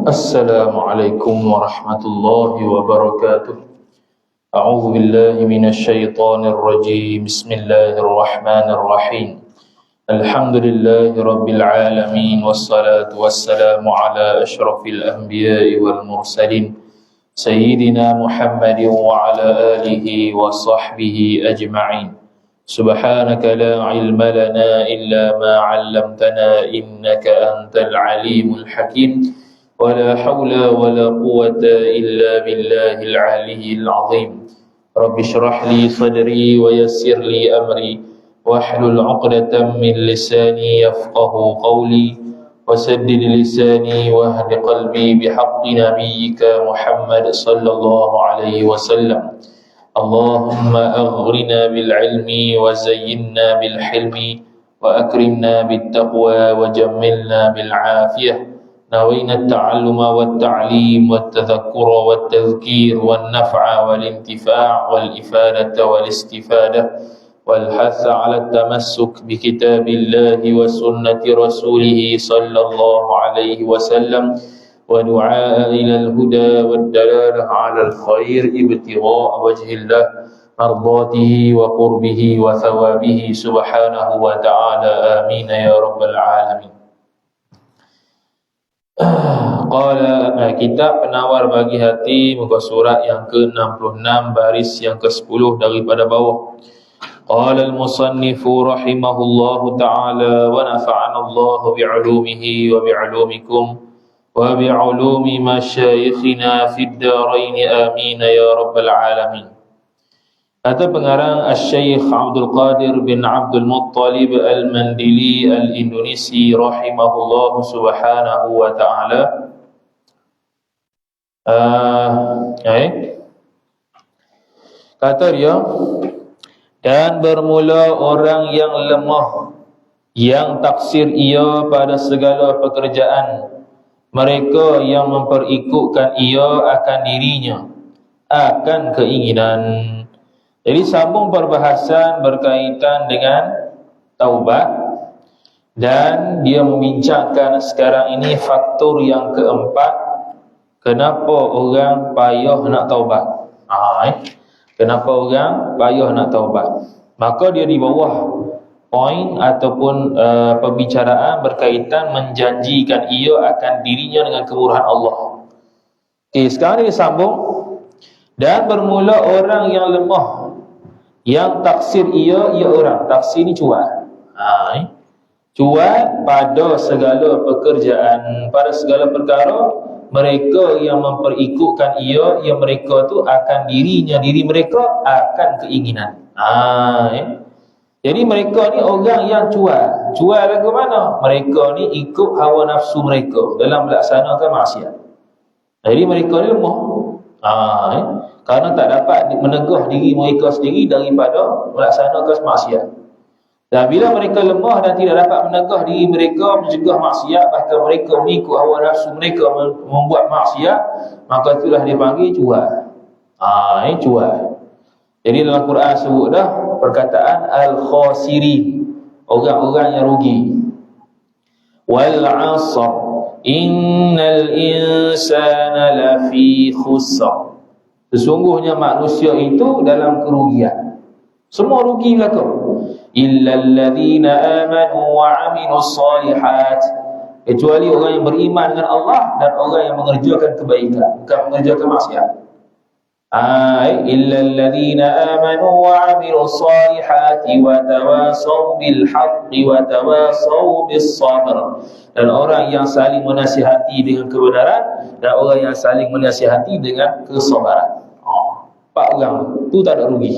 Assalamualaikum warahmatullahi wabarakatuh. A'udzu billahi minasyaitonir rajim. Bismillahirrahmanirrahim. Alhamdulillahi rabbil alamin wassalatu wassalamu ala asyrafil anbiya'i wal mursalin sayyidina Muhammadin wa ala alihi wa sahbihi ajma'in. Subhanaka la ilma lana illa ma 'allamtana innaka antal alimul hakim. ولا حول ولا قوة إلا بالله العلي العظيم. رب اشرح لي صدري ويسر لي أمري واحلل عقدة من لساني يفقه قولي وسدد لساني واهد قلبي بحق نبيك محمد صلى الله عليه وسلم. اللهم أغرنا بالعلم وزينا بالحلم وأكرمنا بالتقوى وجملنا بالعافية. نوينا التعلم والتعليم والتذكر والتذكير والنفع والانتفاع والإفادة والاستفادة والحث على التمسك بكتاب الله وسنة رسوله صلى الله عليه وسلم ودعاء إلى الهدى والدلالة على الخير ابتغاء وجه الله مرضاته وقربه وثوابه سبحانه وتعالى آمين يا رب العالمين. Qala kitab penawar bagi hati, muka surat yang ke-66 baris yang ke-10 daripada bawah. Qala al-musannifu rahimahullahu ta'ala wa nafa'ana Allah bi'ulumihi wa bi'ulumikum wa bi'ulumi masyayikhina fid darain amin ya rabbal alamin. Kata pengarang Asy-Syaikh Abdul Qadir bin Abdul Muttalib Al-Mandili Al-Indonesi rahimahullahu subhanahu wa ta'ala. Kata dia, dan bermula orang yang lemah, yang taksir ia pada segala pekerjaan, mereka yang memperikutkan ia akan dirinya, akan keinginan. Jadi sambung perbahasan berkaitan dengan taubat, dan dia membincangkan sekarang ini faktor yang keempat, kenapa orang payah nak taubat. Kenapa orang payah nak taubat? Maka dia di bawah poin ataupun pembicaraan berkaitan menjanjikan ia akan dirinya dengan kemurahan Allah. Sekarang dia sambung, dan bermula orang yang lemah, yang taksir ia orang. Taksir ni cuan. Cuan pada segala pekerjaan, pada segala perkara. Mereka yang memperikutkan ia mereka tu akan dirinya, diri mereka akan keinginan. Jadi mereka ni orang yang cuan. Cuan lagu mana? Mereka ni ikut hawa nafsu mereka dalam melaksanakan maksiat. Jadi mereka ni lemah. Kerana tak dapat menegah diri mereka sendiri daripada melaksanakan maksiat. Dan bila mereka lemah dan tidak dapat menegah diri mereka, mencegah maksiat, bahkan mereka mengikut hawa nafsu mereka membuat maksiat, maka itulah dipanggil cuan. Cuan. Jadi dalam Quran sebut dah perkataan al-khasirin, orang-orang yang rugi. Wal 'asr innal insana lafi khusr. Sesungguhnya manusia itu dalam kerugian. Semua rugi belaka. Illal ladzina amanu wa 'amilus solihat. Kecuali orang yang beriman dengan Allah dan orang yang mengerjakan kebaikan, bukan mengerjakan maksiat. Illal ladzina amanu wa 'amilus solihati wa tawasaw bil haqqi wa tawasaw bis sabr. Dan orang yang saling menasihati dengan kebenaran dan orang yang saling menasihati dengan kesabaran. Empat orang tu tak ada rugi.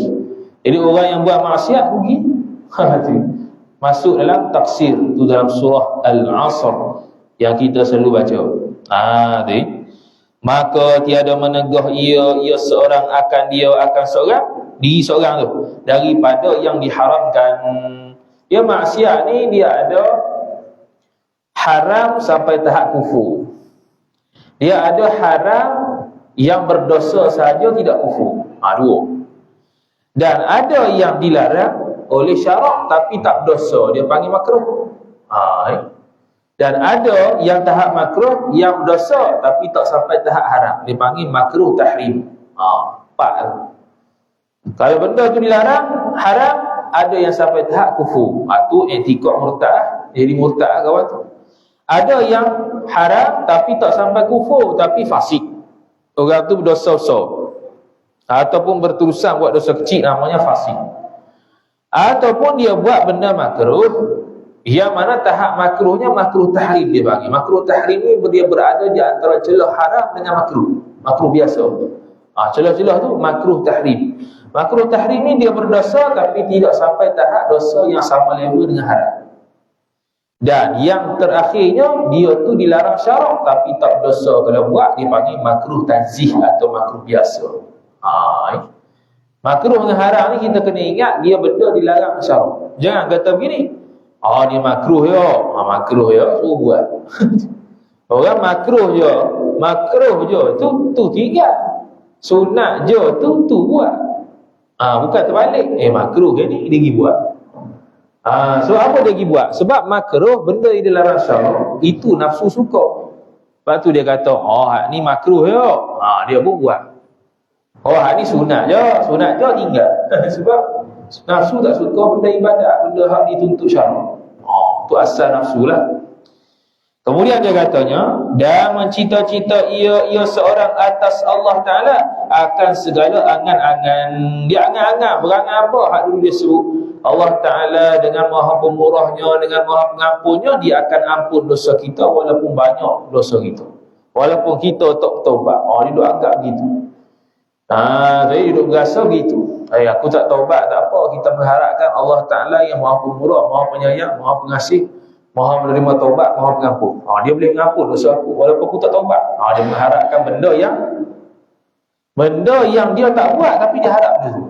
Jadi orang yang buat maksiat rugi. Masuk dalam taksir tu dalam surah Al-Asr yang kita selalu baca. Maka tiada menegah ia seorang akan dia akan seorang diri seorang tu daripada yang diharamkan. Dia maksiat ni dia ada haram sampai tahap kufur. Dia ada haram yang berdosa sahaja tidak kufur. Dua. Dan ada yang dilarang oleh syarak tapi tak dosa, dia panggil makruh. Dan ada yang tahap makruh yang dosa tapi tak sampai tahap haram, dipanggil makruh tahrim. Empat tu. Kalau benda tu dilarang haram, ada yang sampai tahap kufur. Tu i'tiqad murtad, jadi murtad kawan tu. Ada yang haram tapi tak sampai kufur, tapi fasik. Orang tu berdosa besar. Ataupun berterusan buat dosa kecil, namanya fasik. Ataupun dia buat benda makruh, yang mana tahap makruhnya makruh tahrim dia bagi. Makruh tahrim ni dia berada di antara celah haram dengan makruh. Makruh biasa. Celah-celah tu makruh tahrim. Makruh tahrim ni dia berdosa tapi tidak sampai tahap dosa yang sama level dengan haram. Dan yang terakhirnya, dia tu dilarang syarak tapi tak berdosa kalau buat, dia panggil makruh tanzih atau makruh biasa. Makruh dengan haram ni kita kena ingat dia benda dilarang syarak. Jangan kata begini, dia makruh ya. Makruh ya, suruh buat. Orang makruh je tu tinggal. Sunat je tu buat. Bukan terbalik. Makruh ke ni dia pergi buat. So apa dia pergi buat? Sebab makruh benda yang dilarang syarak itu nafsu suka. Lepas tu dia kata, hak ni makruh ya. Dia pun buat. Hak ni sunat je tinggal. Sebab nafsu tak suka benda ibadat, benda hak dituntut syarak. Tu asal nafsu lah. Kemudian dia katanya, dan mencita-cita ia seorang atas Allah Ta'ala akan segala angan-angan. Dia angan-angan, berangan apa hak dulu dia sebut. Allah Ta'ala dengan maha pemurahnya, dengan maha pengampunnya, dia akan ampun dosa kita walaupun banyak dosa kita. Walaupun kita tak bertaubat. Dia duduk anggap gitu. Saya duduk berasa gitu. Aku tak taubat tak apa, kita mengharapkan Allah Ta'ala yang maha pemurah, maha penyayang, maha pengasih, maha menerima taubat, maha pengampun. Dia boleh mengampun dosa aku walaupun aku tak taubat. Dia mengharapkan benda yang dia tak buat tapi dia harap benda tu.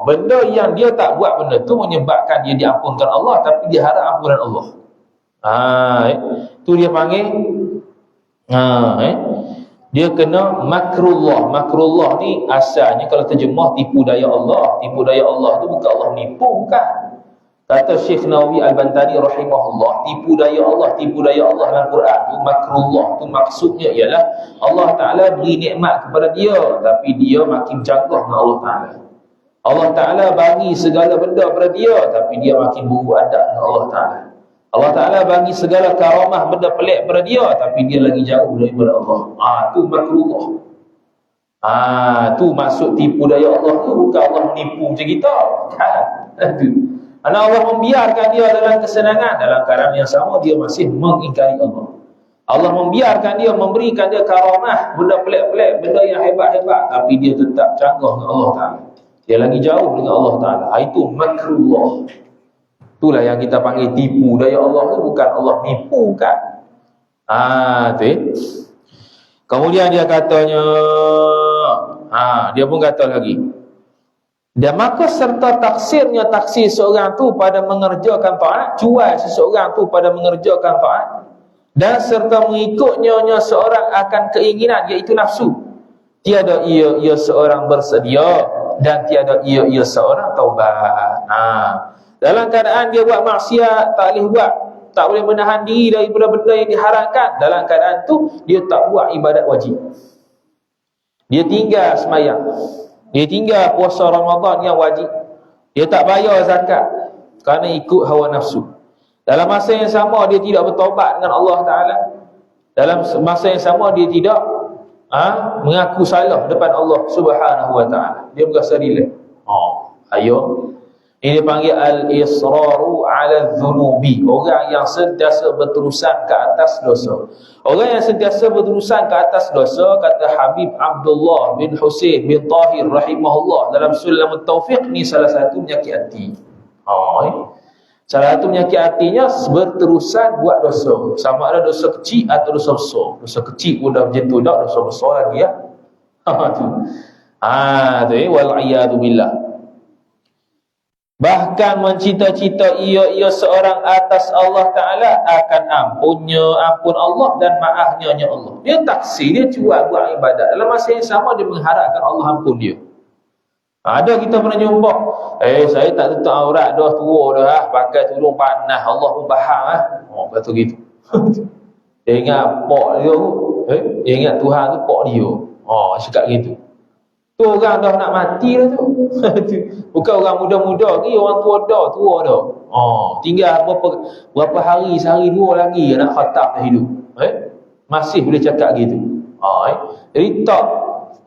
Benda yang dia tak buat, benda tu menyebabkan dia diampunkan Allah tapi dia harap ampunan Allah. Tu dia panggil dia kena makrullah. Makrullah ni asalnya kalau terjemah tipu daya Allah. Tipu daya Allah tu bukan Allah menipu, bukan. Kata Syekh Nawawi Al-Bantani rahimahullah, tipu daya Allah dalam Quran tu makrullah tu maksudnya ialah Allah Ta'ala beri nikmat kepada dia tapi dia makin jangkau dengan Allah Ta'ala. Allah Ta'ala bagi segala benda kepada dia tapi dia makin buruk adab dengan Allah Ta'ala. Allah Ta'ala bagi segala karamah benda pelik pada dia tapi dia lagi jauh daripada Allah. Tu makrullah. Tu maksud tipu daya Allah tu, bukan Allah menipu macam kita. Karena Allah membiarkan dia dalam kesenangan, dalam keadaan yang sama dia masih mengingkari Allah. Allah membiarkan dia, memberikan dia karamah, benda pelik-pelik, benda yang hebat-hebat, tapi dia tetap canggah dengan Allah Ta'ala. Dia lagi jauh dengan Allah Ta'ala. Itu makrullah. Itulah yang kita panggil tipu daya Allah tu, bukan Allah nipu, kan? Kemudian dia katanya, dia pun kata lagi, dan maka serta taksirnya taksir seorang tu pada mengerjakan taat, jual seseorang tu pada mengerjakan taat, dan serta mengikutnya seorang akan keinginan, iaitu nafsu. Tiada ia seorang bersedia dan tiada ia seorang taubat. Dalam keadaan dia buat maksiat, tak boleh buat, tak boleh menahan diri daripada benda yang diharamkan, dalam keadaan tu dia tak buat ibadat wajib. Dia tinggal sembahyang, dia tinggal puasa Ramadan yang wajib, dia tak bayar zakat kerana ikut hawa nafsu. Dalam masa yang sama dia tidak bertaubat dengan Allah Ta'ala. Dalam masa yang sama dia tidak mengaku salah depan Allah Subhanahu Wa Ta'ala. Dia berasa relax. Ini dipanggil al-israru ala dhunubi. Orang yang sentiasa berterusan ke atas dosa. Orang yang sentiasa berterusan ke atas dosa, kata Habib Abdullah bin Husain bin Tahir rahimahullah dalam Sulam At-Taufiq, ni salah satu penyakit hati. Salah satu penyakit hatinya berterusan buat dosa. Sama ada dosa kecil atau dosa besar. Dosa kecil pun dah macam tu dah, dosa besar lagi ya. Wal'iyadu billah. Bahkan mencita-cita ia seorang atas Allah Ta'ala akan ampun Allah dan maafnya Allah. Dia taksir, dia cuba buat ibadat, dalam masa yang sama dia mengharapkan Allah ampun dia. Ada kita pernah jumpa, saya tak tutup aurat dah, tua dah, pakai tudung panas, Allah pun faham kata gitu. Dia ingat pok dia, dia ingat Tuhan tu pok dia. Cakap gitu. Tu orang dah nak mati dah tu. Bukan orang muda-muda lagi, orang tua dah. Tinggal berapa hari, sehari dua lagi nak khatam dah hidup. Masih boleh cakap gitu. Jadi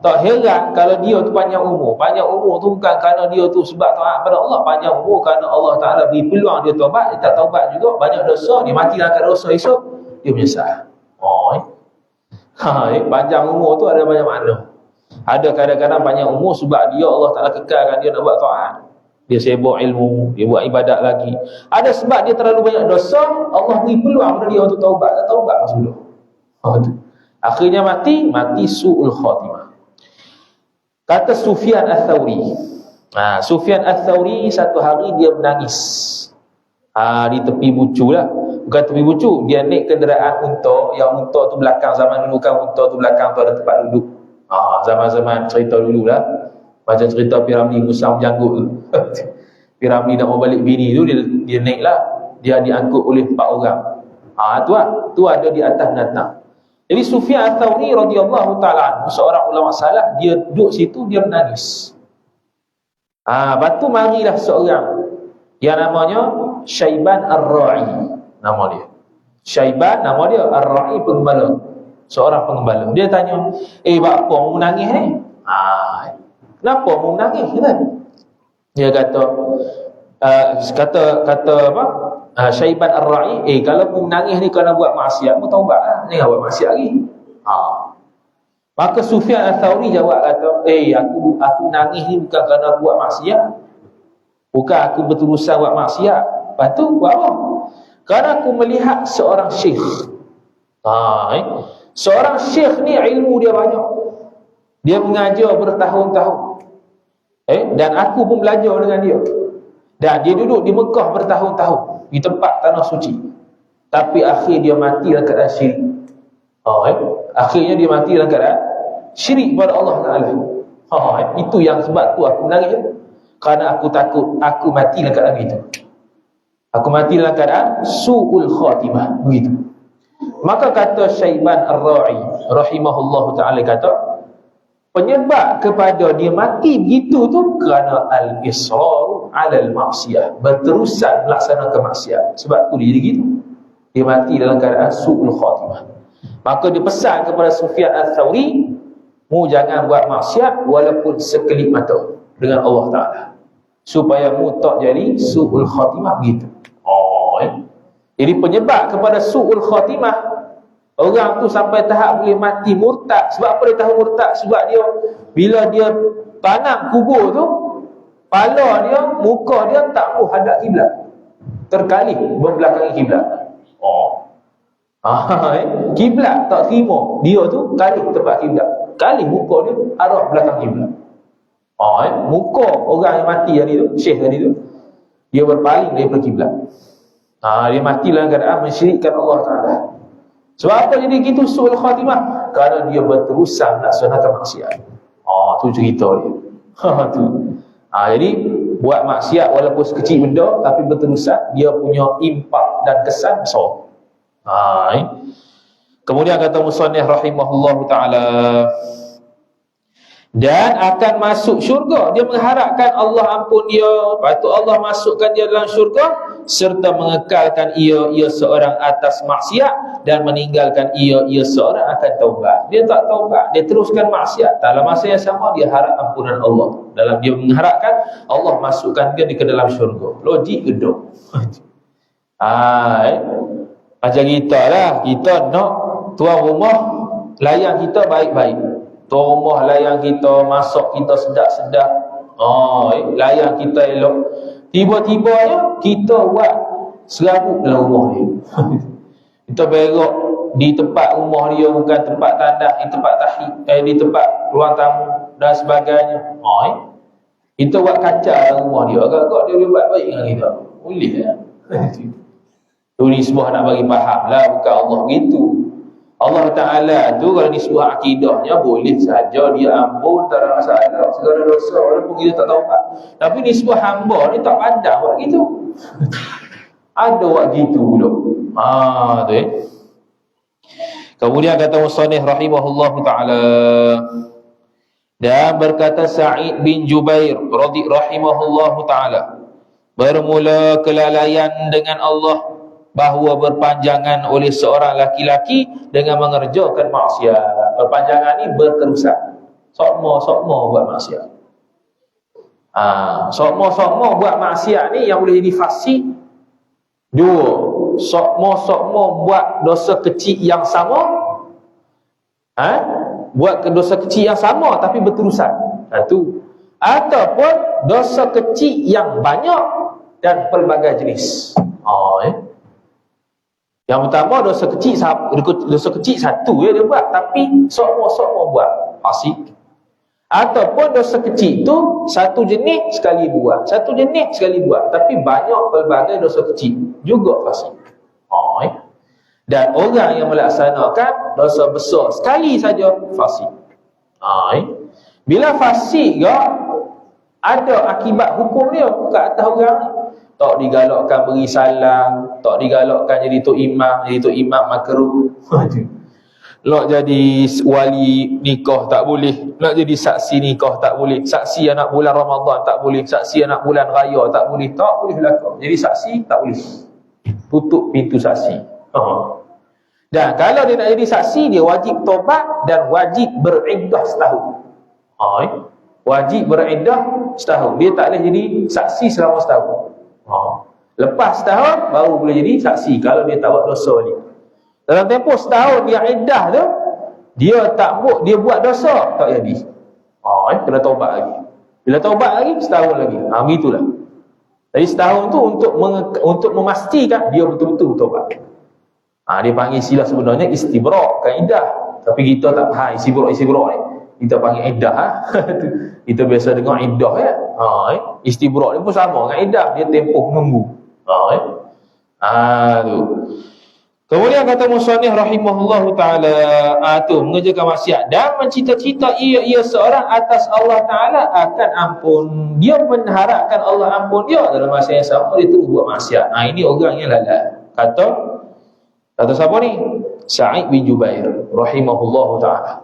tak heran kalau dia tu panjang umur. Panjang umur tu bukan kerana dia tu sebab taat pada Allah. Panjang umur kerana Allah Ta'ala beri peluang dia taubat. Dia tak taubat juga, banyak dosa. Dia mati dalam keadaan dosa esok, dia menyesal. Panjang umur tu ada banyak makna. Ada kadang-kadang panjang umur sebab dia Allah Ta'ala kekalkan dia nak buat taat. Dia sibuk ilmu, dia buat ibadat lagi. Ada sebab dia terlalu banyak dosa, Allah beri peluang pada dia untuk taubat. Tak taubat masa dulu. Akhirnya mati su'ul khatimah. Kata Sufyan Ats-Tsauri. Sufyan Ats-Tsauri satu hari dia menangis. Di tepi bucu lah. Bukan tepi bucu, dia naik kenderaan unta. Yang unta tu belakang, zaman dulu kan unta tu belakang tu ada tempat duduk. Zaman-zaman cerita dulu lah. Macam cerita Piramli Musa menjanggut tu. Piramli nak mau balik bini tu, dia naik lah. Dia diangkut oleh 4 orang. Tu lah. Tu ada di atas binatang. Jadi Sufyan Ats-Tsauri radhiyallahu ta'ala, seorang ulama salaf, dia duduk situ, dia menangis. Lepas tu marilah seorang yang namanya Syaiban Ar-Ra'i, nama dia. Syaiban, nama dia Ar-Ra'i, pengembala. Seorang pengembala. Dia tanya, buat apa mu menangis ni? Kenapa mu menangis? Dia kata apa? Syaiban Ar-Ra'i, kalau mu menangis ni kerana buat maksiat, mu taubat lah. Ni buat maksiat lagi. Maka Sufyan Ats-Tsauri jawab kata, aku menangis ni bukan kerana buat maksiat. Bukan aku berurusan buat maksiat. Lepas tu buat apa? Kerana aku melihat seorang syekh. Seorang syekh ni ilmu dia banyak. Dia mengajar bertahun-tahun. Dan aku pun belajar dengan dia. Dan dia duduk di Mekah bertahun-tahun, di tempat tanah suci. Tapi akhir dia mati dalam keadaan syirik. Akhirnya dia mati dalam keadaan syirik pada Allah Ta'ala. Itu yang sebab tu aku menangis. Kerana aku takut aku mati dalam keadaan begitu. Aku mati dalam keadaan su'ul khatimah. Begitu. Maka kata Syaiban Ar-Ra'i rahimahullahu ta'ala, kata penyebab kepada dia mati begitu tu kerana al-israr 'alal maksiyah, berterusan melaksanakan maksiat. Sebab tu dia jadi gitu. Dia mati dalam keadaan su'ul khatimah. Maka dia pesan kepada Sufyan Ats-Tsauri, mu jangan buat maksiat walaupun sekelip mata dengan Allah Ta'ala, supaya mu tak jadi su'ul khatimah begitu. Jadi penyebab kepada su'ul khatimah, orang tu sampai tahap boleh mati murtad. Sebab apa dia tahu murtad? Sebab dia, bila dia tanam kubur tu, kepala dia, muka dia tak mau hadap kiblat, terkali membelakangi kiblat. Kiblat tak terima, dia tu kali tempat kiblat, kali muka dia arah belakang kiblat. Muka orang yang mati tadi tu, syekh tadi tu, dia berpaling daripada kiblat. Dia mati dalam keadaan mensyirikkan Allah Ta'ala. Sebab apa jadi gitu su'ul khatimah? Kerana dia berterusan melaksanakan maksiat. Tu cerita dia. Jadi buat maksiat walaupun sekecil benda, tapi berterusan, dia punya impak dan kesan besar. Kemudian kata musannif rahimahullahu ta'ala, dan akan masuk syurga. Dia mengharapkan Allah ampun dia, lepas tu Allah masukkan dia dalam syurga, serta mengekalkan ia seorang atas maksiat, dan meninggalkan ia seorang akan taubat. Dia tak taubat, dia teruskan maksiat. Dalam masa yang sama dia harap ampunan Allah. Dalam dia mengharapkan Allah masukkan dia ke dalam syurga. Logik gedung. Macam kita lah, kita nak tuan rumah layan kita baik-baik. Tuan rumah layan kita, masak kita sedap-sedap, layan kita elok. Tiba-tibanya kita buat serabut dalam rumah dia. Kita berak di tempat rumah dia, bukan tempat tandas, di tempat di tempat ruang tamu dan sebagainya. Kita buat kacau dalam rumah dia. Agak-agak dia boleh buat baik dengan kita. Boleh lah. Tu nisbah nak bagi faham lah, bukan Allah begitu. Allah Ta'ala tu kalau nisbah akidahnya boleh saja dia ampun, tak ada masalah, segala dosa walaupun kita tak taubat. Tapi nisbah hamba ni tak pandang buat gitu. Ada buat gitu pula. Tu Kemudian kata musannif rahimahullahu taala, dan berkata Sa'id bin Jubair rahimahullahu taala, bermula kelalaian dengan Allah bahawa berpanjangan oleh seorang laki-laki dengan mengerjakan maksiat. Berpanjangan ni berterusan. Sokmo buat maksiat. Sokmo buat maksiat ni yang boleh jadi fasik. Dua, sokmo buat dosa kecil yang sama. Buat dosa kecil yang sama tapi berterusan. Satu. Ataupun dosa kecil yang banyak dan pelbagai jenis. Yang pertama dosa kecil satu dia buat, tapi sokmo buat fasik. Ataupun dosa kecil tu satu jenis sekali buat, tapi banyak pelbagai dosa kecil juga fasik. Dan orang yang melaksanakan dosa besar sekali saja fasik. Bila fasik ada akibat hukum dia ke atas orang ni. Tak digalakkan beri salam, tak digalakkan jadi tok imam makruh. Nak jadi wali nikah tak boleh, nak jadi saksi nikah tak boleh, saksi anak bulan Ramadan tak boleh, saksi anak bulan raya tak boleh berlaku. Jadi saksi tak boleh. Tutup pintu saksi. Dan kalau dia nak jadi saksi, dia wajib taubat dan wajib beriddah setahun. Wajib beriddah setahun. Dia tak boleh jadi saksi selama setahun. Lepas setahun baru boleh jadi saksi kalau dia tak buat dosa ni. Dalam tempoh setahun dia iddah tu, dia buat dosa, tak jadi. Kena taubat lagi. Bila taubat lagi, setahun lagi. Begitulah. Jadi setahun tu untuk memastikan dia betul-betul taubat. Dia panggil istilah sebenarnya istibrak, kaedah. Tapi kita tak faham istibrak ni. Kita panggil iddah. Kita biasa dengar iddah ya. Istibrak ni pun sama dengan iddah, dia tempoh menunggu. Tu. Kemudian kata musannif rahimahullahu taala, mengerjakan maksiat dan mencita-cita ia seorang atas Allah taala akan ampun. Dia mengharapkan Allah ampun dia, dalam masa yang sama dia terus buat maksiat. Ini orang yang lalai. Kata siapa ni? Sa'id bin Jubair rahimahullahu taala.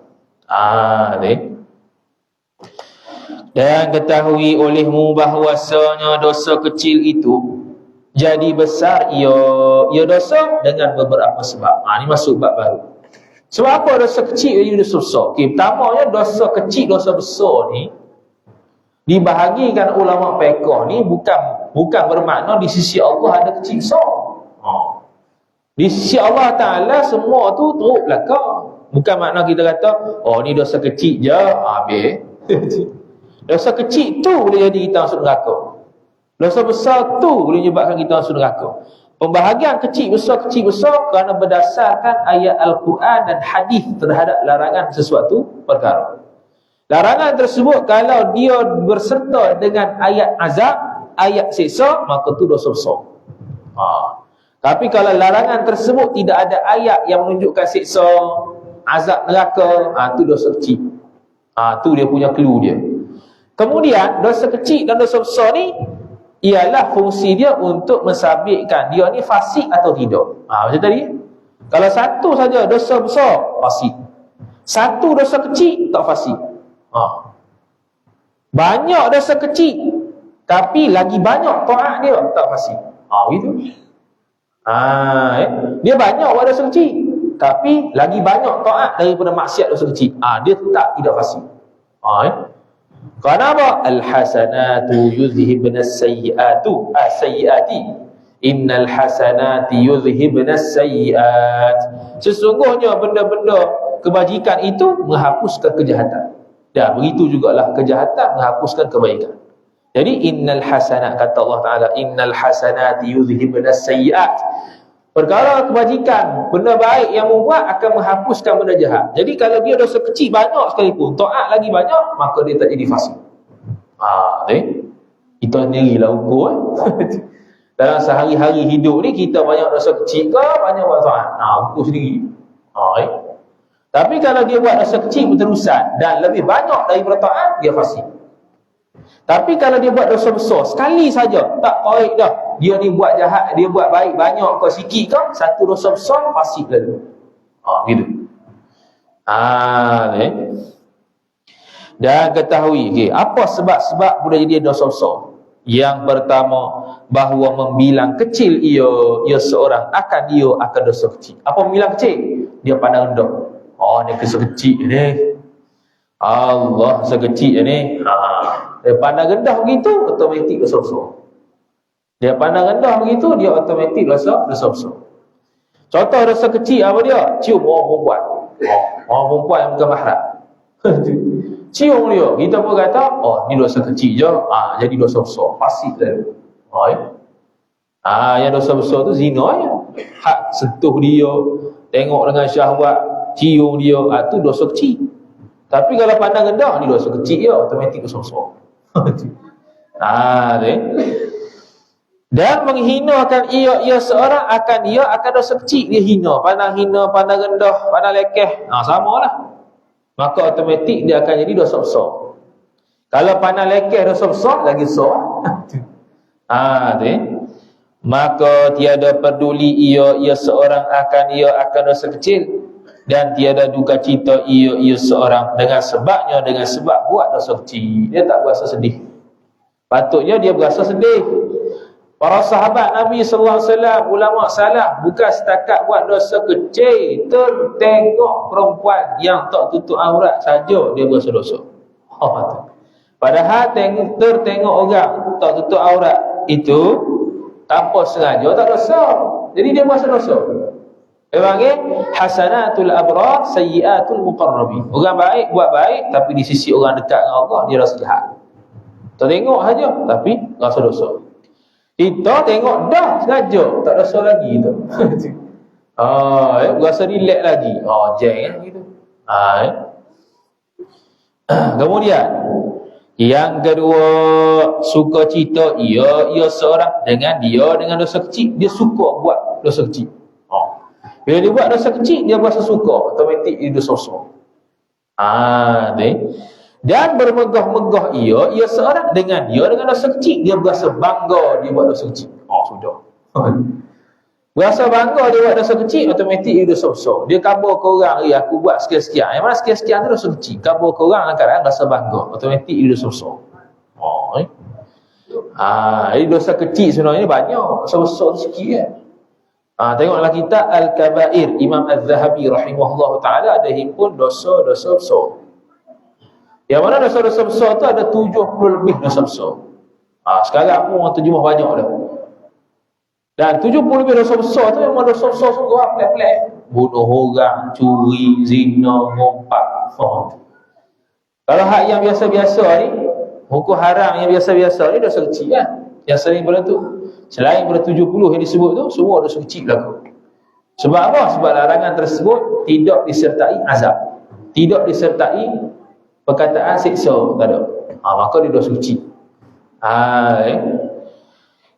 Dan ketahui olehmu bahawasanya dosa kecil itu jadi besar ia dosa dengan beberapa sebab. Ini masuk bab baru. Sebab apa dosa kecil jadi dosa besar? Pertamanya dosa kecil, dosa besar ni dibahagikan ulama fiqh ni bukan bermakna di sisi Allah ada kecil besar. Di sisi Allah Ta'ala semua tu teruk belakang. Bukan makna kita kata ni dosa kecil je, habis. Dosa kecil tu boleh jadi kita masuk neraka. Dosa besar tu boleh menyebabkan kita masuk neraka. Pembahagian kecil besar kerana berdasarkan ayat Al-Quran dan hadis terhadap larangan sesuatu perkara. Larangan tersebut kalau dia berserta dengan ayat azab, ayat siksa, maka tu dosa besar. Tapi kalau larangan tersebut tidak ada ayat yang menunjukkan siksa, azab neraka, tu dosa kecil. Tu dia punya clue dia. Kemudian dosa kecil dan dosa besar ni ialah fungsi dia untuk mensabitkan dia ni fasik atau tidak. Macam tadi. Kalau satu saja dosa besar, fasik. Satu dosa kecil, tak fasik. Banyak dosa kecil, tapi lagi banyak taat dia, tak fasik. Begitu. Dia banyak buat dosa kecil, tapi lagi banyak taat daripada maksiat dosa kecil. Dia tetap tidak fasik. Kenapa? Al-hasanatu yuzhibna as-sayyi'ati. Innal hasanati yuzhibna as-sayyi'at. Sesungguhnya benda-benda kebajikan itu menghapuskan kejahatan. Dan begitu jugalah kejahatan menghapuskan kebaikan. Jadi innal hasanat, kata Allah Ta'ala, innal hasanati yuzhibna as-sayyi'at. Perkara kebajikan, benda baik yang membuat akan menghapuskan benda jahat. Jadi kalau dia dosa kecil banyak sekalipun, taat lagi banyak, maka dia tak jadi fasik. Kita sendirilah ukur. Dalam sehari-hari hidup ni, kita banyak dosa kecil ke banyak buat taat? Ukur sendiri. Tapi kalau dia buat dosa kecil berterusan dan lebih banyak daripada taat, dia fasik. Tapi kalau dia buat dosa besar sekali saja, tak baik dah. Dia ni buat jahat, dia buat baik banyak ke sikit ke, satu dosa besar fasik lalu. Gitu. Dan ketahui, apa sebab-sebab boleh jadi dosa besar? Yang pertama, bahawa membilang kecil ia seorang akan dosa kecil. Apa membilang kecil? Dia pandang rendah. Ni dosa kecil ni. Allah sekecil ni. Dia pandang rendah begitu, automatik dosa besar. Dia pandang rendah begitu, dia automatik dosa besar. Contoh dosa kecil apa dia? Cium orang perempuan. Orang perempuan yang bukan mahram. Cium dia, kita pun kata, ni dosa kecil je, jadi dosa besar, fasik dah. Yang dosa besar tu zina ya. Hak sentuh dia, tengok dengan syahwat, cium dia, tu dosa kecil. Tapi kalau pandang rendah, ni dosa kecil je, automatik dosa besar. Dan menghinakan ia seorang akan dosa kecil. Dia hina, pandang rendah, pandang lekeh, samalah. Maka automatik dia akan jadi dosa besar. Kalau pandang lekeh dosa besar, lagi besar. Maka tiada peduli ia seorang akan dosa kecil, dan tiada duka cita ia seorang dengan sebab buat dosa kecil. Dia tak berasa sedih. Patutnya dia berasa sedih. Para sahabat Nabi sallallahu alaihi wasallam, ulama salaf, bukan setakat buat dosa kecil, tertengok perempuan yang tak tutup aurat saja dia berasa dosa. Padahal tertengok orang tak tutup aurat itu tanpa sengaja tak dosa. Jadi dia berasa dosa. Dia panggil hasanatul abrar sayyiatul muqarrabin. Orang baik buat baik, tapi di sisi orang dekat dengan Allah dia rasa jahat. Tengok saja tapi rasa dosa. Kita tengok dah sengaja tak dosa lagi tu. Rasa relax lagi. Jeng gitu. Kemudian yang kedua, sukacita ia seorang dengan dosa kecil. Dia suka buat dosa kecil. Bila dia buat dosa kecil, dia berasa suka, automatik dia dosa besar. Dan bermegah-megah ia seorang dengan dosa kecil. Dia berasa bangga dia buat dosa kecil. Sudah. Berasa bangga dia buat dosa kecil, automatik dia dosa besar. Dia khabar ke orang, aku buat sekian-sekian. Yang mana sekian-sekian tu dosa kecil. Khabar ke orang kadang rasa bangga, automatik dia dosa besar. Jadi dosa kecil sebenarnya banyak, dosa besar tu sikit kan. Tengoklah kitab Al-Kabair, Imam Az-Zahabi rahimahullah ta'ala ada himpun dosa-dosa besar. Yang mana dosa-dosa besar tu ada 70 lebih dosa besar. Sekarang pun orang terjemah banyak dah. Dan 70 lebih dosa besar tu memang dosa besar sungguh pelik-pelik. Bunuh orang, curi, zina, ngumpat. Kalau hak yang biasa-biasa ni, hukum haram yang biasa-biasa ni dosa kecil kan. Yang sering pada tu, selain pada 70 yang disebut tu, semua dosa kecil berlaku. Sebab apa? Sebab larangan tersebut tidak disertai azab, tidak disertai perkataan siksa, tak ada. Maka dia dosa kecil.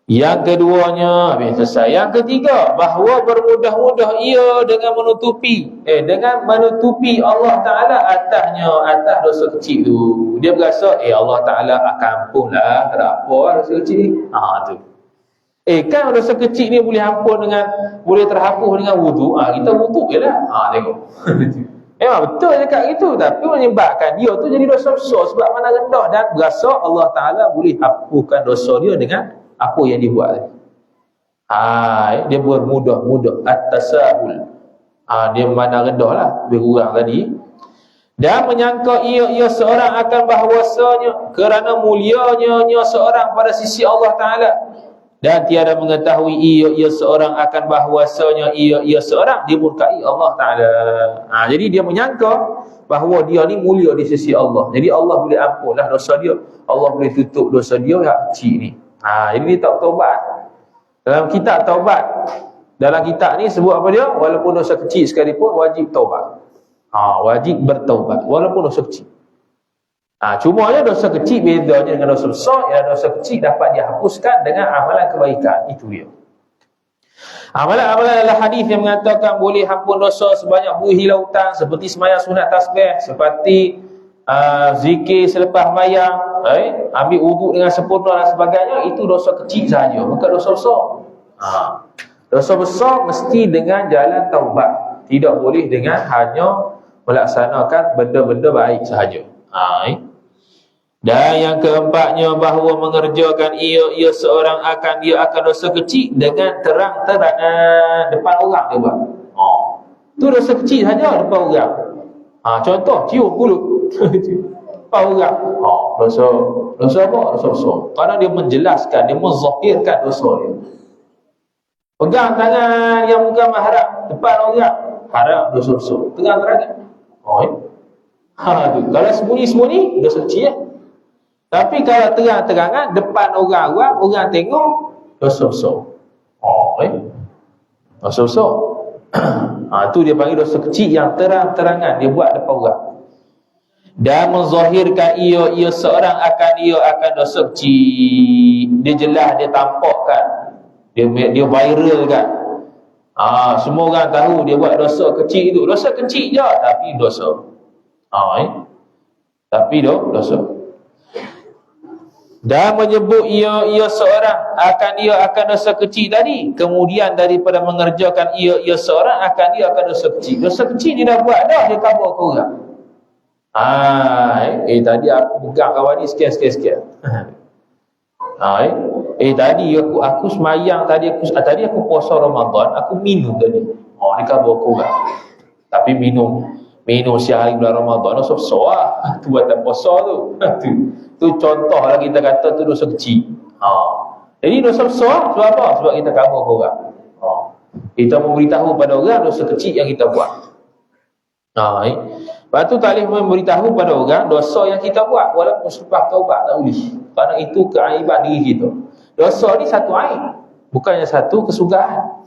Yang keduanya, habis selesai. Yang ketiga, bahawa bermudah-mudah ia dengan menutupi Allah Ta'ala atas dosa kecil tu. Dia berasa, Allah Ta'ala akan ampunlah, tak ada apa dosa kecil ni. Tu. Kan dosa kecil ni boleh terhapus dengan wudu. Kita wudu je lah. Tengok. Memang betul cakap gitu, tapi menyebabkan dia tu jadi dosa besar sebab mana rendah, dan berasa Allah Ta'ala boleh hapuskan dosa dia dengan apa yang dia buat tadi. Dia bermudah-mudah at-tasahul. Dia memandang rendah lah, lebih kurang tadi. Dan menyangka ia seorang akan bahawasanya kerana mulianya seorang pada sisi Allah Ta'ala, dan tiada mengetahui ia seorang akan bahawasanya ia seorang dimurkai Allah Ta'ala. Jadi dia menyangka bahawa dia ni mulia di sisi Allah. Jadi Allah boleh ampunlah dosa dia, Allah boleh tutup dosa dia yang kecil ni. Jadi dia tak taubat. Dalam kitab taubat, dalam kitab ni sebut apa dia? Walaupun dosa kecil sekalipun wajib taubat. Wajib bertaubat walaupun dosa kecil. Cumanya dosa kecil bedanya dengan dosa besar, ialah dosa kecil dapat dihapuskan dengan amalan kebaikan. Itu dia. Amalan-amalan adalah hadis yang mengatakan boleh hampun dosa sebanyak buih lautan, seperti sembahyang sunat tasbih, seperti zikir selepas mayang, ambil wuduk dengan sempurna dan sebagainya, itu dosa kecil saja, bukan dosa besar. Dosa besar mesti dengan jalan taubat, tidak boleh dengan hanya melaksanakan benda-benda baik sahaja. Dan yang keempatnya, bahawa mengerjakan ia seorang dia akan dosa kecil dengan terang-terangan depan orang dia buat. Itu dosa kecil saja depan orang. Contoh cium mulut depan orang. Dosa apa? Dosa besar. Kerana dia menjelaskan, dia menzahirkan dosa dia. Pegang tangan yang bukan mahram depan orang, haram, dosa besar. Terang-terangan. Kalau sembunyi-sembunyi, dosa kecil. Tapi kalau terang-terangan depan orang tengok, dosa besar. Dosa besar. Tu dia panggil dosa kecil yang terang-terangan dia buat depan orang. Dan menzahirkan ia seorang akan dosa kecil. Dia jelas, dia tampakkan. Dia viral kan. Semua orang tahu dia buat dosa kecil itu. Dosa kecil je, tapi dosa. Tapi dosa. Dan menyebut ia seorang akan dosa kecil tadi. Kemudian daripada mengerjakan ia seorang akan dosa kecil. Dosa kecil dia dah buat dah, dia kabur ke orang. Tadi aku pegang kawan ni sekian. Tadi aku semayang, tadi aku puasa Ramadan, aku minum tadi. Dia kabur ke orang. Tapi minum sehari bulan Ramadan, dosa besar. Tu buatan puasa tu. Tu contoh lah kita kata tu dosa kecil. Jadi dosa besar sebab apa? Sebab kita kabur ke orang. Kita memberitahu pada orang dosa kecil yang kita buat. Lepas tu tak boleh memberitahu pada orang dosa yang kita buat, walaupun selepas taubat tak boleh. Kerana itu keaiban diri kita. Dosa ni satu aib, bukannya satu kesukaan.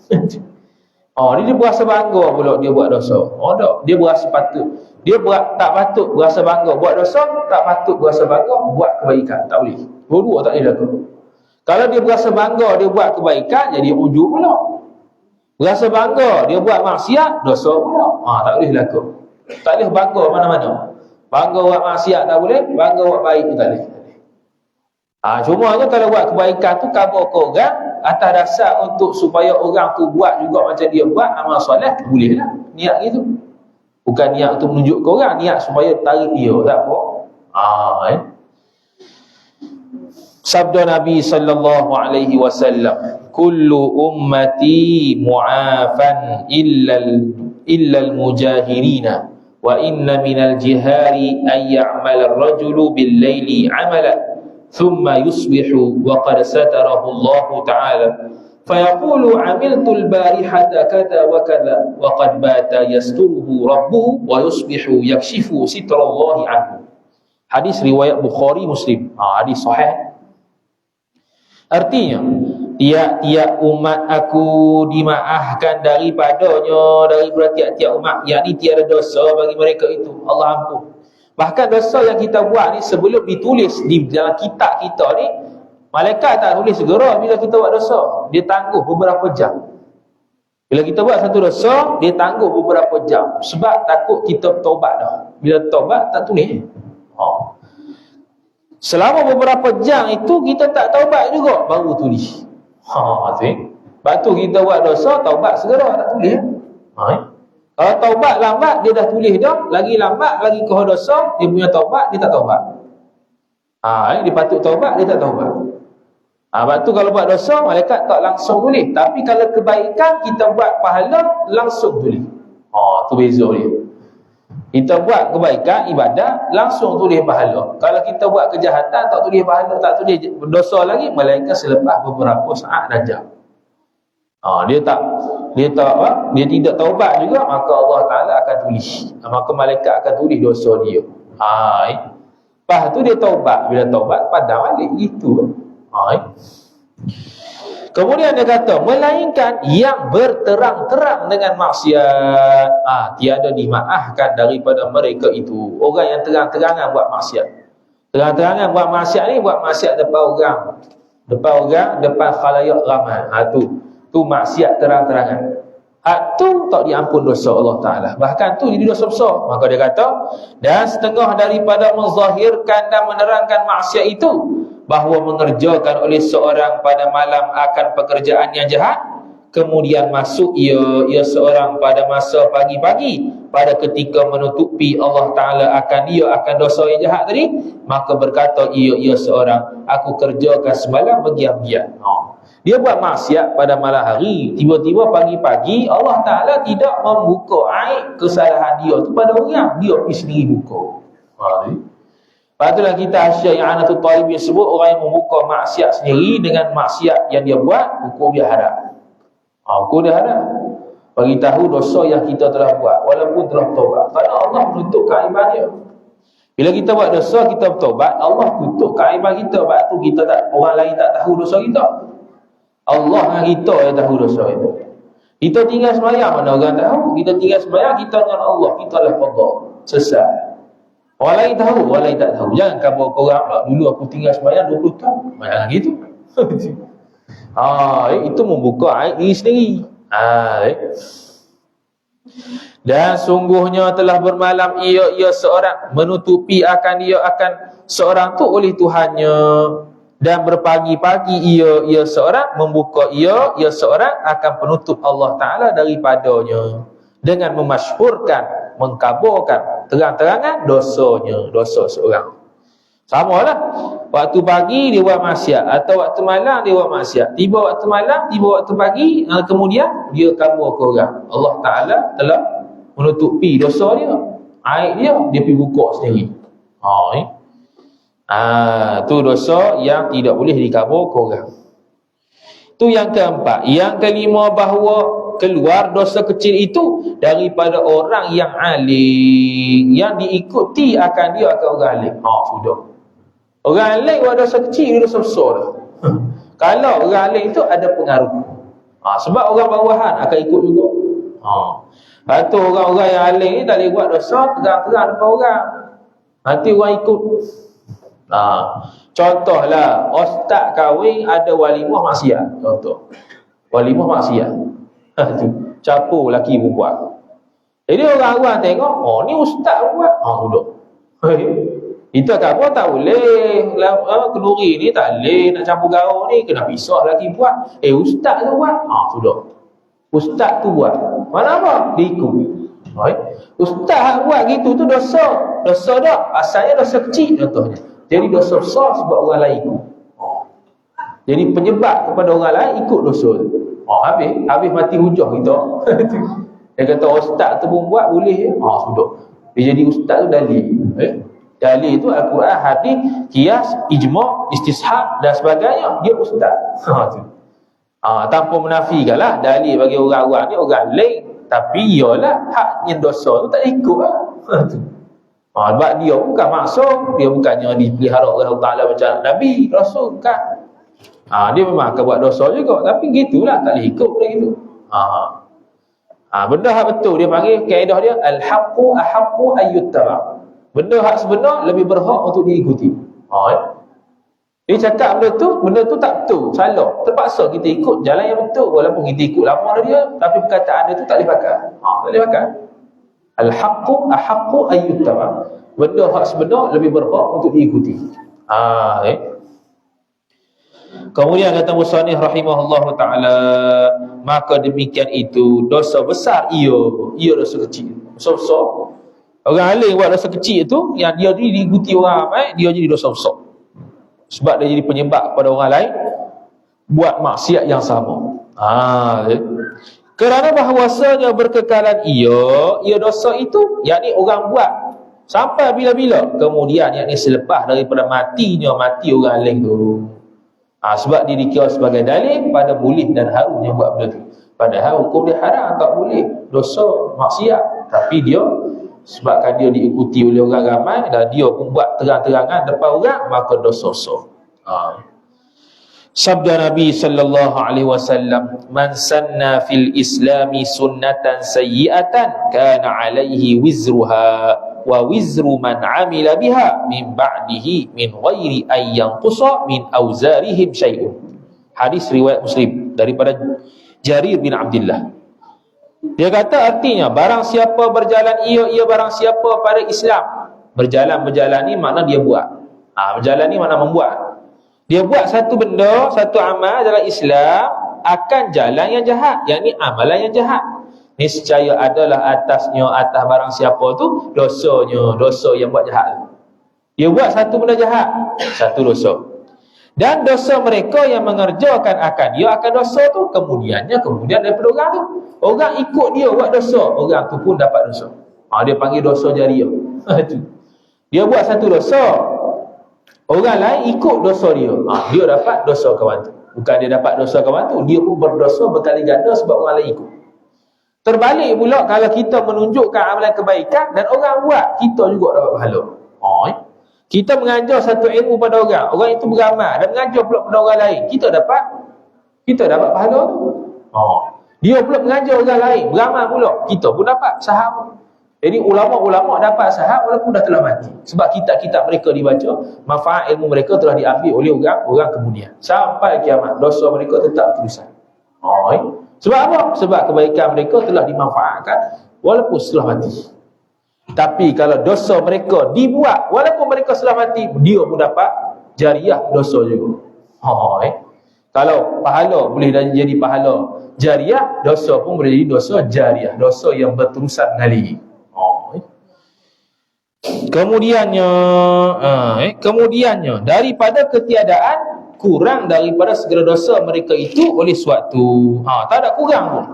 Dia berasa bangga pula dia buat dosa. Tak. Dia berasa patut. Dia tak patut berasa bangga buat dosa, tak patut berasa bangga buat kebaikan. Tak boleh. Dua-dua tak boleh laku. Kalau dia berasa bangga dia buat kebaikan, jadi ujub pula. Berasa bangga dia buat maksiat, dosa pula. Tak boleh laku. Tak boleh bangga mana-mana. Bangga buat maksiat tak boleh, bangga buat baik tak boleh. Cumanya kalau buat kebaikan tu kabur ke orang atas dasar untuk supaya orang tu buat juga macam dia buat amal soleh, boleh lah. Niat gitu. Bukan niat untuk menunjuk ke orang, niat supaya tarik dia, tak apa. Sabda Nabi sallallahu alaihi wasallam, kullu ummati mu'afan illa al-mujahirina wa inna minal jihari an ya'mala ar-rajulu bil-laili 'amalan ثم يصبح وقد ستره الله تعالى فيقول عملت البارحة كذا وكذا وقد بات يستره ربه ويصبح يكشف ستر الله عنه. Hadis riwayat Bukhari Muslim. Hadis sahih. Artinya tiap-tiap umat aku dimaafkan daripadanya, daripada tiap-tiap umat, yakni tiada dosa bagi mereka itu, Allah ampun. Bahkan dosa yang kita buat ni sebelum ditulis di dalam kitab kita ni, malaikat tak tulis segera bila kita buat dosa. Dia tangguh beberapa jam. Bila kita buat satu dosa, dia tangguh beberapa jam. Sebab takut kita bertaubat dah. Bila taubat tak tulis. Selama beberapa jam itu kita tak taubat juga, baru tulis. Lepas tu kita buat dosa, taubat segera tak tulis. Kalau taubat lambat, dia dah tulis dah. Lagi lambat, lagi kau dosa, dia punya taubat, dia tak taubat. Dia patut taubat, dia tak taubat. Lepas tu kalau buat dosa, malaikat tak langsung tulis. Tapi kalau kebaikan, kita buat pahala, langsung tulis. Tu beza dia. Kita buat kebaikan, ibadat, langsung tulis pahala. Kalau kita buat kejahatan, tak tulis pahala, tak tulis dosa lagi, malaikat selepas beberapa saat dan jam. Dia tidak taubat juga, maka Allah Ta'ala akan tulis. Maka malaikat akan tulis dosa dia. Lepas tu dia taubat. Bila taubat, padam balik. Itu. Kemudian dia kata, melainkan yang berterang-terang dengan maksiat, tiada dimaafkan daripada mereka itu. Orang yang terang-terangan buat maksiat. Terang-terangan buat maksiat ni, buat maksiat depan orang. Depan khalayak ramai. Tu maksiat terang-terangan. hak tu tak diampun dosa Allah Ta'ala, bahkan tu jadi dosa besar. Maka dia kata, dan setengah daripada menzahirkan dan menerangkan maksiat itu, bahawa mengerjakan oleh seorang pada malam akan pekerjaan yang jahat, kemudian masuk ia seorang pada masa pagi-pagi, pada ketika menutupi Allah Ta'ala akan dosa yang jahat tadi, maka berkata ia seorang, aku kerjakan semalam bergiam-giam. Dia buat maksiat pada malam hari, tiba-tiba pagi-pagi Allah Ta'ala tidak membuka aib kesalahan dia tu pada orang, dia pergi sendiri buka. Patutlah kita Asyik yang Anatul Talibin sebut, orang yang membuka maksiat sendiri dengan maksiat yang dia buat, hukum dia haram. Hukum dia haram. Bagi tahu dosa yang kita telah buat, walaupun telah bertobat, kerana Allah menutup keaiban dia. Bila kita buat dosa, kita bertobat, Allah tutup keaiban kita. Sebab tu kita orang lain tak tahu dosa kita. Allah dengan kita yang tahu dosa itu. Kita tinggal sembahyang, mana orang tahu? Kita tinggal sembahyang, kita dengan Allah, kita lah qada, selesai. Orang lain tahu, orang lain tak tahu. Jangan khabar korang pula, dulu aku tinggal sembahyang 20 tahun. Jangan gitu. Itu membuka aib diri sendiri. Dan sungguhnya telah bermalam ia seorang, menutupi akan seorang tu oleh Tuhannya, dan berpagi-pagi ia seorang, membuka ia seorang akan penutup Allah Ta'ala daripadanya, dengan memasyhurkan, mengkabarkan terang-terangan dosa seorang. Sama lah, waktu pagi dia buat maksiat, atau waktu malam dia buat maksiat. Tiba waktu malam, tiba waktu pagi, kemudian dia kabar ke orang. Allah Ta'ala telah menutupi dosa dia, aib dia pergi buka sendiri. Tu dosa yang tidak boleh dikabar ke orang. Tu yang keempat. Yang kelima, bahawa keluar dosa kecil itu daripada orang yang alim, yang diikuti akan dia akan orang alim. Sudah. Orang alim buat dosa kecil, dia dosa besar dah. Kalau orang alim itu ada pengaruh, sebab orang bawahan akan ikut juga. Lepas tu orang-orang yang alim ni tak boleh buat dosa terang-terang depan orang, nanti orang ikut. Contohlah, ustaz kahwin ada walimah maksiat. Contoh, walimah maksiat. Capur laki perempuan. Jadi orang-orang tengok, ni ustaz buat. Sudah. Itu apa tak boleh. Kenduri ni tak boleh nak campur gaul ni, kena pisah laki buat. Ustaz tu buat. Sudah. Ustaz tu buat. Mana apa? Diikut. Ustaz buat gitu tu dosa. Dosa dah. Asalnya dosa kecil contohnya. Jadi dosa besar sebab orang lain ikut. Jadi penyebab kepada orang lain ikut dosa tu. Habis mati hujah kita. Dia kata ustaz tu pun buat boleh. Sudah. Dia jadi ustaz tu dalil. Dalil itu Al-Quran, hadis, qiyas, ijma', istishab dan sebagainya. Dia ustaz. Tanpa menafikanlah dalil bagi orang-orang ni orang lain, tapi ialah haknya dosa tu tak ikut lah. Sebab dia bukan maksum, dia bukannya dipelihara oleh Allah Ta'ala macam Nabi, Rasul, kan. Dia memang akan buat dosa juga, tapi gitulah, tak boleh ikut pada gitu. Benda hak betul dia panggil, kaedah dia al-haqqu ahaqqu ayyuttaba. Benda hak sebenar lebih berhak untuk diikuti. Dia cakap benda tu tak betul, salah, terpaksa kita ikut jalan yang betul, walaupun kita ikut lama dah dia, tapi perkataan dia tu tak boleh pakai. Tak boleh pakai. Al-haqqu ahaqqu ayyuttaba. Benda hak sebenar lebih berhak untuk diikuti. Kemudian kata musannif rahimahullahu taala, maka demikian itu dosa besar ia dosa kecil. Dosa besar. Orang alim buat dosa kecil itu, yang dia diikuti orang ramai, dia jadi dosa besar. Sebab dia jadi penyebab kepada orang lain buat maksiat yang sama. Kerana bahawasanya berkekalan ia dosa itu, yakni orang buat sampai bila-bila, kemudian yakni selepas daripada mati orang alim tu. Sebab dia dikira sebagai dalil pada boleh dan harusnya buat benda tu. Padahal hukum dia haram, tak boleh, dosa, maksiat. Tapi dia sebabkan dia diikuti oleh orang ramai dan dia pun buat terang-terangan depan orang, maka dosa. Sabda Nabi sallallahu alaihi wasallam, man sanna fil islami sunnatan sayyi'atan kana alaihi wizruha wa wizru man amila biha min ba'dihi min ghairi an yanqusa min auzarihim syai'un. Hadis riwayat Muslim daripada Jarir bin Abdullah. Dia kata artinya barang siapa berjalan ia barang siapa pada Islam. Berjalan ni makna dia buat. Berjalan ni makna membuat. Dia buat satu benda, satu amal dalam Islam akan jalan yang jahat, yakni amalan yang jahat. Niscaya adalah atas barang siapa tu dosanya, dosa yang buat jahat. Dia buat satu benda jahat, satu dosa. Dan dosa mereka yang mengerjakan akan dia akan dosa tu kemudian daripada orang tu. Orang ikut dia buat dosa, orang tu pun dapat dosa. Dia panggil dosa jariah. Dia buat satu dosa, orang lain ikut dosa dia. Dia dapat dosa kawan tu. Bukan dia dapat dosa kawan tu, dia pun berdosa berkali ganda sebab orang lain ikut. Terbalik pula kalau kita menunjukkan amalan kebaikan dan orang buat, kita juga dapat pahala. Kita mengajar satu ilmu pada orang itu beramal dan mengajar pula pada orang lain, kita dapat pahala tu. Dia pula mengajar orang lain, beramal pula, kita pun dapat saham. Jadi ulama-ulama dapat saham walaupun dah telah mati. Sebab kitab-kitab mereka dibaca, manfaat ilmu mereka telah diambil oleh orang kemudian. Sampai kiamat, dosa mereka tetap terusan. Sebab apa? Sebab kebaikan mereka telah dimanfaatkan walaupun setelah mati. Tapi kalau dosa mereka dibuat walaupun mereka setelah mati, dia pun dapat jariah dosa juga. Kalau pahala boleh jadi pahala jariah, dosa pun boleh jadi dosa jariah, dosa yang berterusan mengalir. Kemudiannya daripada ketiadaan kurang daripada segala dosa mereka itu oleh suatu. Tak ada kurang pun.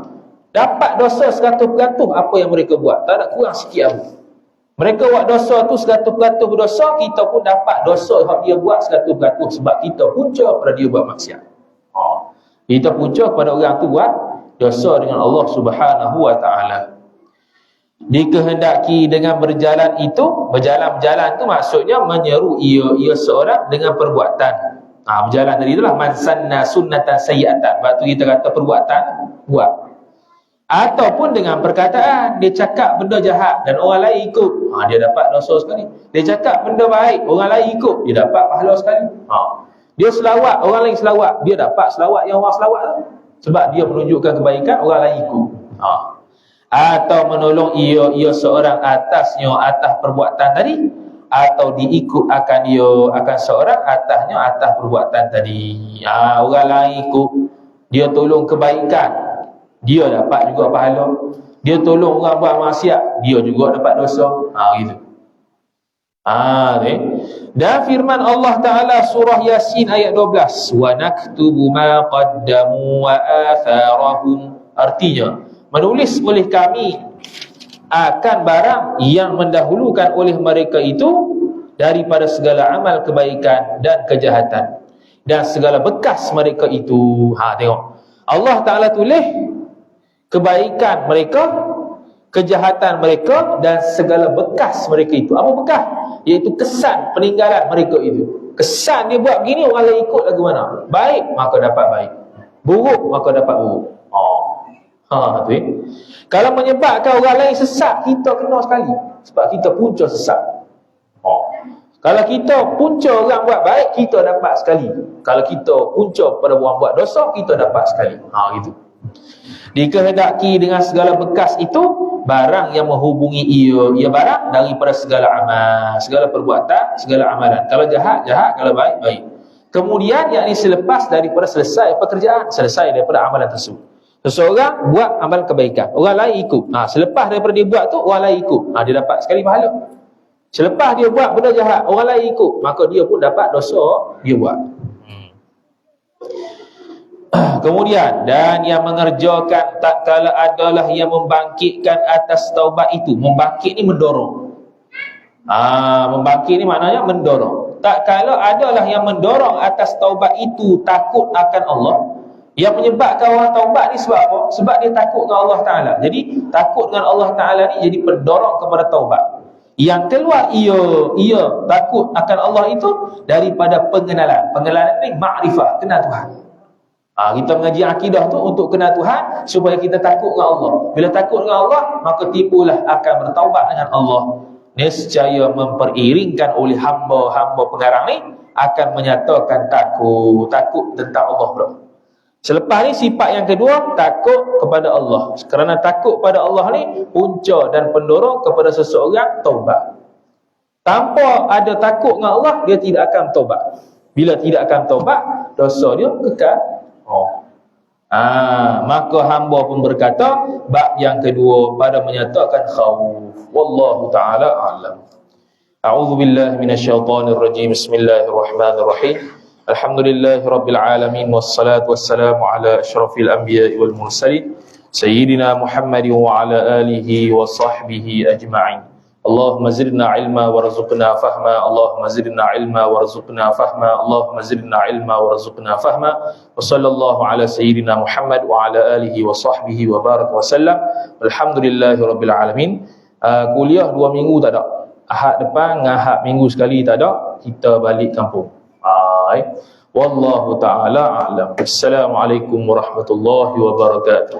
Dapat dosa 100% apa yang mereka buat, tak ada kurang sikit pun. Mereka buat dosa tu 100% dosa, kita pun dapat dosa yang dia buat 100% sebab kita punca pada dia buat maksiat. Kita punca pada orang tu buat dosa dengan Allah Subhanahu wa taala. Dikehendaki dengan berjalan itu, berjalan tu maksudnya menyeru ia seorang dengan perbuatan. Berjalan tadi itulah man sanna sunnatan sayyi'atan. Sebab tu kita kata perbuatan buat. Ataupun dengan perkataan, dia cakap benda jahat dan orang lain ikut, dia dapat dosa sekali. Dia cakap benda baik, orang lain ikut, dia dapat pahala sekali. Dia selawat, orang lain selawat, dia dapat selawat yang orang selawat tu. Sebab dia menunjukkan kebaikan, orang lain ikut. Atau menolong ia seorang atas perbuatan tadi, atau diikut akan seorang atas perbuatan tadi. Orang lain ikut, dia tolong kebaikan, dia dapat juga pahala. Dia tolong orang buat maksiat, dia juga dapat dosa. Gitu. Dan firman Allah Ta'ala surah Yasin ayat 12, wa naktubu ma qaddamu wa atharahum. Artinya, menulis oleh kami akan barang yang mendahulukan oleh mereka itu daripada segala amal kebaikan dan kejahatan dan segala bekas mereka itu. Tengok, Allah Ta'ala tulis kebaikan mereka, kejahatan mereka dan segala bekas mereka itu. Apa bekas? Iaitu kesan peninggalan mereka itu. Kesan dia buat begini, orang lain ikut lagu mana? Baik, maka dapat baik. Buruk, maka dapat buruk. Kalau menyebabkan orang lain sesat, kita kena sekali. Sebab kita punca sesat. Kalau kita punca orang buat baik, kita dapat sekali. Kalau kita punca pada orang buat dosa, kita dapat sekali. Gitu. Dikehendaki dengan segala bekas itu barang yang menghubungi ia barang daripada segala amal, segala perbuatan, segala amalan. Kalau jahat, kalau baik, baik. Kemudian yakni selepas daripada selesai pekerjaan, selesai daripada amalan tersebut. Seseorang buat amal kebaikan, orang lain ikut. Selepas daripada dia buat tu, orang lain ikut. Dia dapat sekali pahala. Selepas dia buat benda jahat, orang lain ikut, maka dia pun dapat dosa dia buat. Kemudian, dan yang mengerjakan tak kala adalah yang membangkitkan atas taubat itu. Membangkit ni mendorong. Membangkit ni maknanya mendorong. Tak kala adalah yang mendorong atas taubat itu takut akan Allah. Yang menyebabkan orang taubat ni sebab apa? Sebab dia takut dengan Allah Ta'ala. Jadi takut dengan Allah Ta'ala ni jadi pendorong kepada taubat. Yang keluar ia takut akan Allah itu daripada pengenalan. Pengenalan ni makrifah, kenal Tuhan. Kita mengaji akidah tu untuk kenal Tuhan supaya kita takut dengan Allah. Bila takut dengan Allah, maka tipulah akan bertaubat dengan Allah. Nescaya memperiringkan oleh hamba-hamba pengarang ni akan menyatakan takut tentang Allah pula. Selepas ni sifat yang kedua, takut kepada Allah. Kerana takut pada Allah ni punca dan pendorong kepada seseorang taubat. Tanpa ada takut dengan Allah, dia tidak akan taubat. Bila tidak akan taubat, dosa dia kekal. Maka hamba pun berkata, bab yang kedua pada menyatakan khauf. Wallahu ta'ala a'lam. A'udzu billahi minasyaitonir rajim. Bismillahirrahmanirrahim. Alhamdulillahi rabbil alamin, wassalatu wassalamu ala asyrafil anbiya'i wal mursalin sayyidina Muhammadin wa ala alihi wa sahbihi ajma'in. Allahumma zidna ilma warzuqna fahma. Allahumma zidna ilma warzuqna fahma. Allahumma zidna ilma warzuqna fahma. Wa sallallahu ala sayyidina Muhammad wa ala alihi wa sahbihi wa baraka wa sallam. Alhamdulillahi rabbil alamin. Kuliah 2 minggu tak ada. Ahad depan dengan ahad minggu sekali tak ada. Kita balik kampung. Wallahu ta'ala a'lam. Assalamualaikum warahmatullahi wabarakatuh.